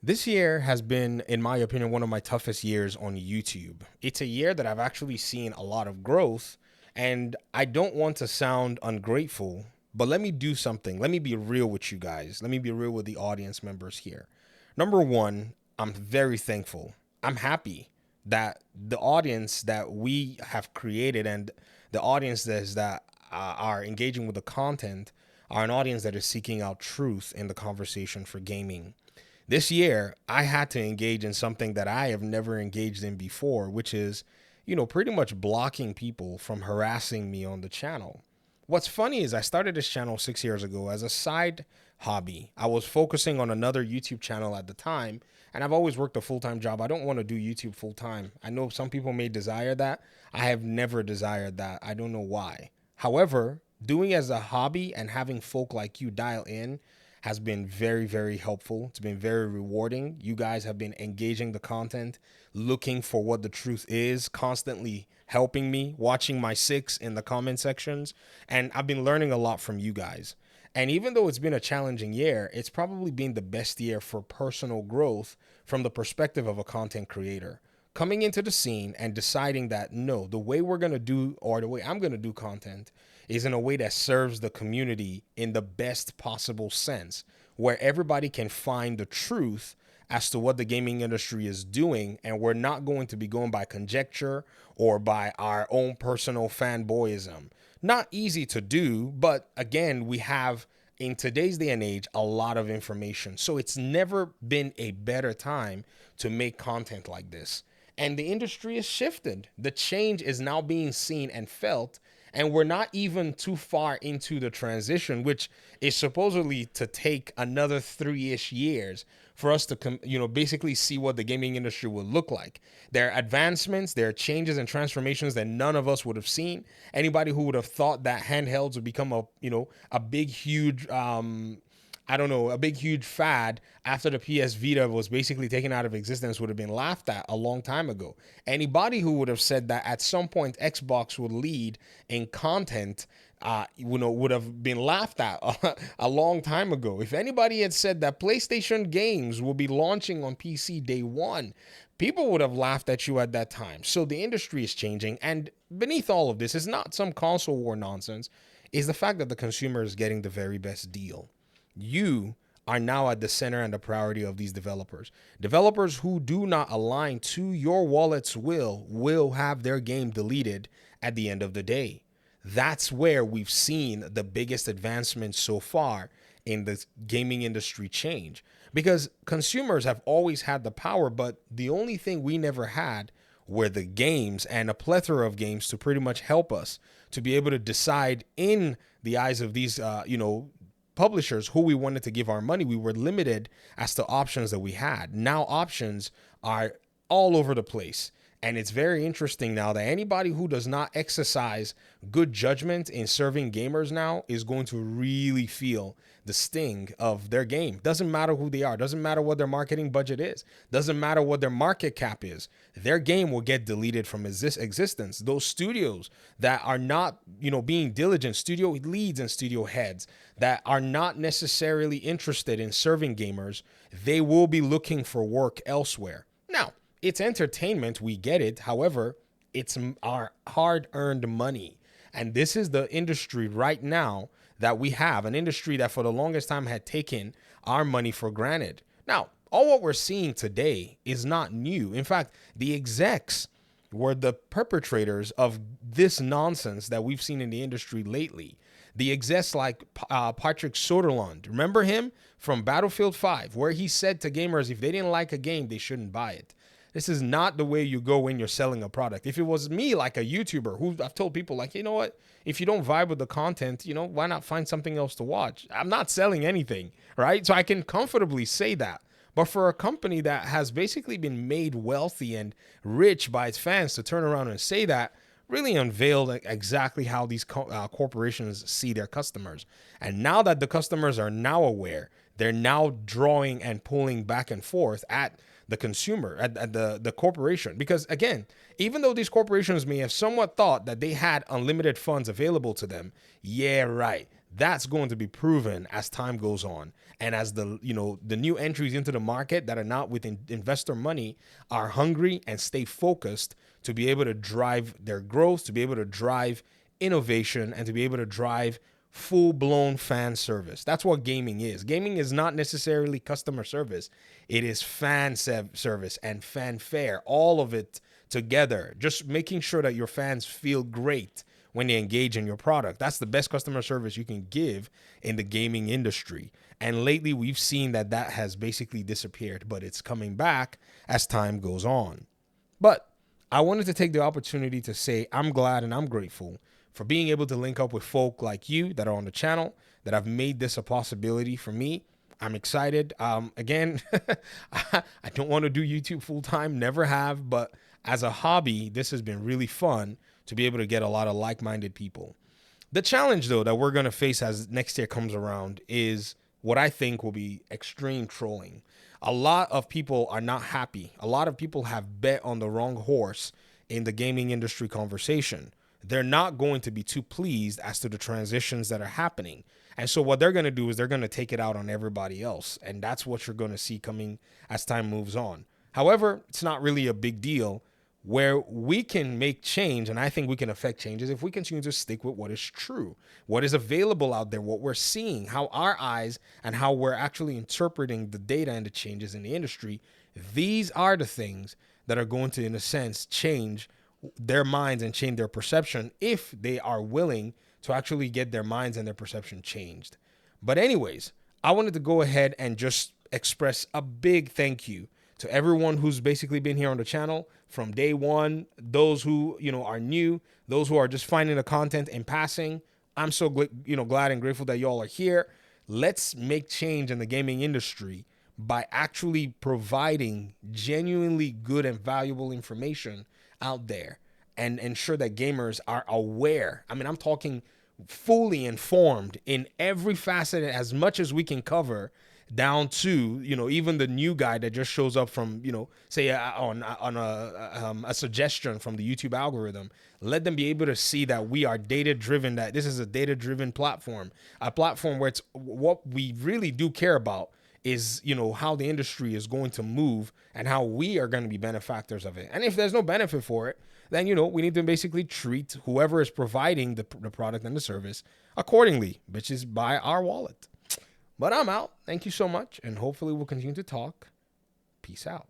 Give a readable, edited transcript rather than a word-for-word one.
This year has been, in my opinion, one of my toughest years on YouTube. It's a year that I've actually seen a lot of growth, and I don't want to sound ungrateful, but let me do something. Let me be real with you guys. Let me be real with the audience members here. Number one, I'm very thankful. I'm happy that the audience that we have created and the audiences that are engaging with the content are an audience that is seeking out truth in the conversation for gaming. This year, I had to engage in something that I have never engaged in before, which is, pretty much blocking people from harassing me on the channel. What's funny is I started this channel 6 years ago as a side hobby. I was focusing on another YouTube channel at the time, and I've always worked a full time job. I don't want to do YouTube full time. I know some people may desire that. I have never desired that. I don't know why. However, doing as a hobby and having folk like you dial in has been very, very helpful. It's been very rewarding. You guys have been engaging the content, looking for what the truth is, constantly helping me, watching my six in the comment sections. And I've been learning a lot from you guys. And even though it's been a challenging year, it's probably been the best year for personal growth from the perspective of a content creator. Coming into the scene and deciding that no, the way we're going to do, or the way I'm going to do content is in a way that serves the community in the best possible sense, where everybody can find the truth as to what the gaming industry is doing. And we're not going to be going by conjecture or by our own personal fanboyism. Not easy to do, but again, we have in today's day and age a lot of information. So it's never been a better time to make content like this. And the industry has shifted. The change is now being seen and felt, and we're not even too far into the transition, which is supposedly to take another 3-ish years for us to, basically see what the gaming industry will look like. There are advancements, there are changes and transformations that none of us would have seen. Anybody who would have thought that handhelds would become a big, huge, a big, huge fad after the PS Vita was basically taken out of existence would have been laughed at a long time ago. Anybody who would have said that at some point Xbox would lead in content, would have been laughed at a long time ago. If anybody had said that PlayStation games will be launching on PC day one, people would have laughed at you at that time. So the industry is changing. And beneath all of this is not some console war nonsense, is the fact that the consumer is getting the very best deal. You are now at the center and the priority of these developers. Developers who do not align to your wallet's will have their game deleted at the end of the day. That's where we've seen the biggest advancement so far in the gaming industry change. Because consumers have always had the power, but the only thing we never had were the games and a plethora of games to pretty much help us to be able to decide in the eyes of these, publishers who we wanted to give our money. We were limited as to options that we had. Now options are all over the place. And it's very interesting now that anybody who does not exercise good judgment in serving gamers now is going to really feel the sting of their game. Doesn't matter who they are. Doesn't matter what their marketing budget is. Doesn't matter what their market cap is. Their game will get deleted from existence. Those studios that are not, being diligent, studio leads and studio heads that are not necessarily interested in serving gamers, they will be looking for work elsewhere. Now, it's entertainment, we get it. However, it's our hard-earned money. And this is the industry right now that we have, an industry that for the longest time had taken our money for granted. Now, all what we're seeing today is not new. In fact, the execs were the perpetrators of this nonsense that we've seen in the industry lately. The execs like Patrick Soderlund, remember him from Battlefield 5, where he said to gamers, if they didn't like a game, they shouldn't buy it. This is not the way you go when you're selling a product. If it was me, like a YouTuber, who I've told people, like, you know what? If you don't vibe with the content, why not find something else to watch? I'm not selling anything, right? So I can comfortably say that. But for a company that has basically been made wealthy and rich by its fans to turn around and say that, really unveiled exactly how these corporations see their customers. And now that the customers are now aware, they're now drawing and pulling back and forth at the consumer, at the corporation. Because again, even though these corporations may have somewhat thought that they had unlimited funds available to them, yeah, right, That's going to be proven as time goes on. And as the new entries into the market that are not with investor money are hungry and stay focused to be able to drive their growth, to be able to drive innovation, and to be able to drive full-blown fan service. That's what gaming is. Gaming is not necessarily customer service. It is fan service and fanfare, all of it together. Just making sure that your fans feel great when they engage in your product. That's the best customer service you can give in the gaming industry. And lately we've seen that has basically disappeared, but it's coming back as time goes on. But I wanted to take the opportunity to say I'm glad and I'm grateful for being able to link up with folk like you that are on the channel, that have made this a possibility for me. I'm excited. Again, I don't want to do YouTube full time, never have, but as a hobby, this has been really fun to be able to get a lot of like-minded people. The challenge, though, that we're going to face as next year comes around is what I think will be extreme trolling. A lot of people are not happy. A lot of people have bet on the wrong horse in the gaming industry conversation. They're not going to be too pleased as to the transitions that are happening. And so what they're going to do is they're going to take it out on everybody else. And that's what you're going to see coming as time moves on. However, it's not really a big deal. Where we can make change, and I think we can affect changes if we continue to stick with what is true, what is available out there, what we're seeing, how our eyes and how we're actually interpreting the data and the changes in the industry. These are the things that are going to, in a sense, change their minds and change their perception if they are willing to actually get their minds and their perception changed. But anyways, I wanted to go ahead and just express a big thank you to everyone who's basically been here on the channel from day one, those who, are new, those who are just finding the content in passing. I'm so glad and grateful that y'all are here. Let's make change in the gaming industry by actually providing genuinely good and valuable information out there and ensure that gamers are aware. I mean, I'm talking fully informed in every facet as much as we can cover, down to, even the new guy that just shows up from, say on a suggestion from the YouTube algorithm. Let them be able to see that we are data driven, that this is a data driven platform, a platform where it's what we really do care about is, how the industry is going to move and how we are going to be benefactors of it. And if there's no benefit for it, then, we need to basically treat whoever is providing the product and the service accordingly, which is by our wallet. But I'm out. Thank you so much. And hopefully we'll continue to talk. Peace out.